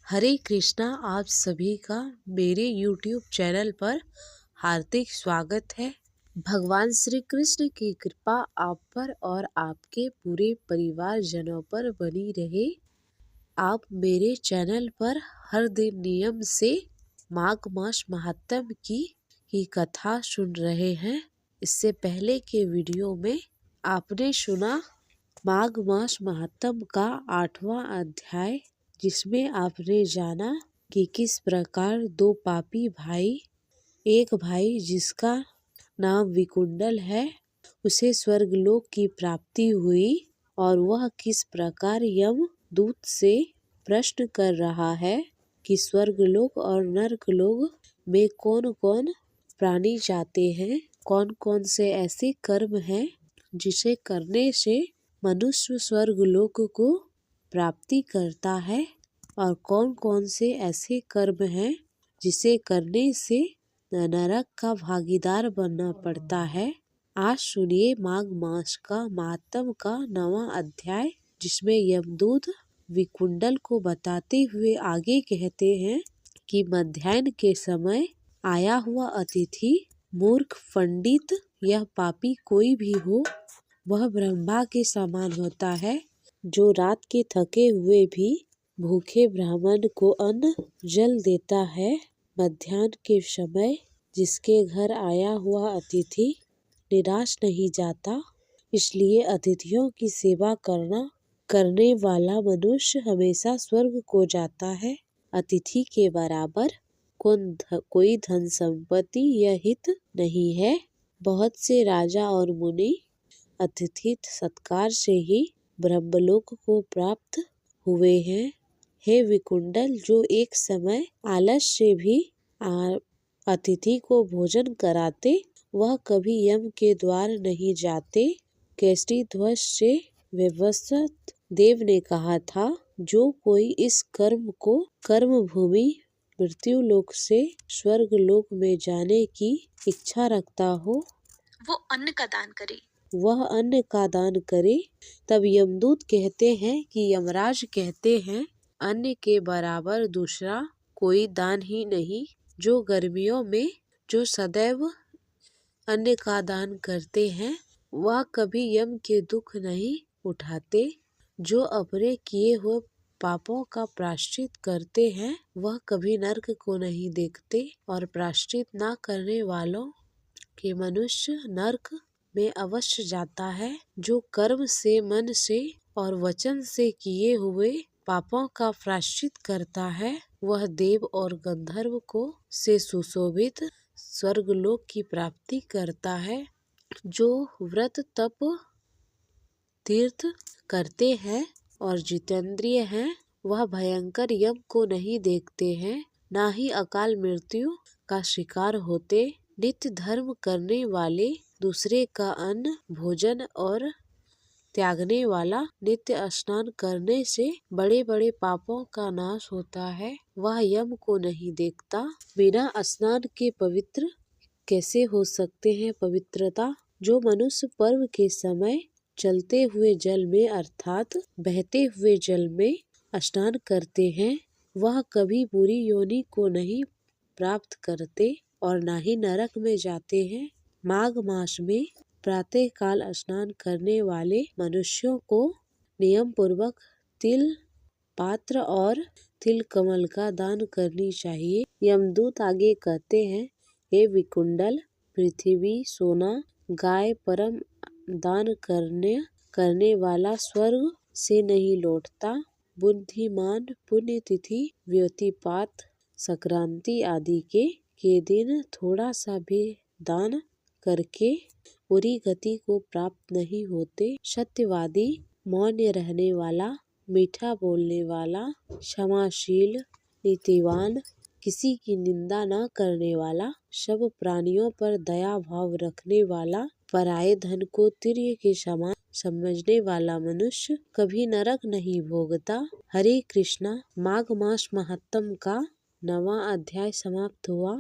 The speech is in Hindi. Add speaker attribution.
Speaker 1: हरे कृष्णा। आप सभी का मेरे YouTube चैनल पर हार्दिक स्वागत है। भगवान श्री कृष्ण की कृपा आप पर और आपके पूरे परिवार जनों पर बनी रहे। आप मेरे चैनल पर हर दिन नियम से माघ मास महात्म्य की कथा सुन रहे हैं। इससे पहले के वीडियो में आपने सुना माघ मास महात्म्य का 8वां अध्याय, जिसमें आपने जाना कि किस प्रकार दो पापी भाई, एक भाई जिसका नाम विकुंडल है, उसे स्वर्गलोक की प्राप्ति हुई और वह किस प्रकार यमदूत से प्रश्न कर रहा है कि स्वर्गलोक और नरकलोक में कौन कौन प्राणी जाते हैं, कौन कौन से ऐसे कर्म हैं जिसे करने से मनुष्य स्वर्गलोक को प्राप्ति करता है और कौन कौन से ऐसे कर्म हैं जिसे करने से नरक का भागीदार बनना पड़ता है। आज सुनिए माघ मास का महात्म्य का 9वां अध्याय, जिसमें यमदूत विकुंडल को बताते हुए आगे कहते हैं कि मध्याह्न के समय आया हुआ अतिथि, मूर्ख, पंडित या पापी कोई भी हो, वह ब्रह्मा के समान होता है, जो रात के थके हुए भी भूखे ब्राह्मण को अन्न जल देता है। मध्याह्न के समय जिसके घर आया हुआ अतिथि निराश नहीं जाता, इसलिए अतिथियों की सेवा करने वाला मनुष्य हमेशा स्वर्ग को जाता है। अतिथि के बराबर कोई धन संपत्ति या हित नहीं है। बहुत से राजा और मुनि अतिथि सत्कार से ही ब्रह्मलोक को प्राप्त हुए हैं। हे विकुंडल, जो एक समय आलस से भी अतिथि को भोजन कराते, वह कभी यम के द्वार नहीं जाते। केसरी ध्वज से विवस्वत देव ने कहा था, जो कोई इस कर्म को कर्म भूमि मृत्यु लोक से स्वर्ग लोक में जाने की इच्छा रखता हो,
Speaker 2: वो अन्न का दान करे।
Speaker 1: वह अन्न का दान करे। तब यमदूत कहते हैं कि यमराज कहते हैं, अन्न के बराबर दूसरा कोई दान ही नहीं। जो गर्मियों में जो सदैव अन्न का दान करते हैं, वह कभी यम के दुख नहीं उठाते। जो अपने किए हुए पापों का प्रायश्चित करते हैं, वह कभी नरक को नहीं देखते और प्रायश्चित न करने वालों के मनुष्य नरक में अवश्य जाता है। जो कर्म से, मन से और वचन से किए हुए पापों का प्रायश्चित करता है, वह देव और गंधर्व को से सुशोभित स्वर्गलोक की प्राप्ति करता है। जो व्रत तप तीर्थ करते हैं और जितेंद्रिय हैं, वह भयंकर यम को नहीं देखते हैं, ना ही अकाल मृत्यु का शिकार होते। नित्य धर्म करने वाले, दूसरे का अन्न भोजन और त्यागने वाला, नित्य स्नान करने से बड़े बड़े पापों का नाश होता है, वह यम को नहीं देखता। बिना स्नान के पवित्र कैसे हो सकते हैं पवित्रता? जो मनुष्य पर्व के समय चलते हुए जल में अर्थात बहते हुए जल में स्नान करते हैं, वह कभी बुरी योनि को नहीं प्राप्त करते और ना ही नरक में जाते हैं। माघ मास में प्रातः काल स्नान करने वाले मनुष्यों को नियम पूर्वक तिल पात्र और तिल कमल का दान करनी चाहिए। यमदूत आगे कहते हैं, हे विकुंडल, पृथ्वी, सोना, गाय परम दान करने वाला स्वर्ग से नहीं लौटता। बुद्धिमान पुण्यतिथि, व्यतिपात, संक्रांति आदि के दिन थोड़ा सा भी दान करके बुरी गति को प्राप्त नहीं होते। सत्यवादी, मौन रहने वाला, मीठा बोलने वाला, क्षमाशील, नीतिवान, किसी की निंदा न करने वाला, सब प्राणियों पर दया भाव रखने वाला, पराये धन को तिर्य के समान समझने वाला मनुष्य कभी नरक नहीं भोगता। हरे कृष्णा। माघ मास महात्म्य का 9वां अध्याय समाप्त हुआ।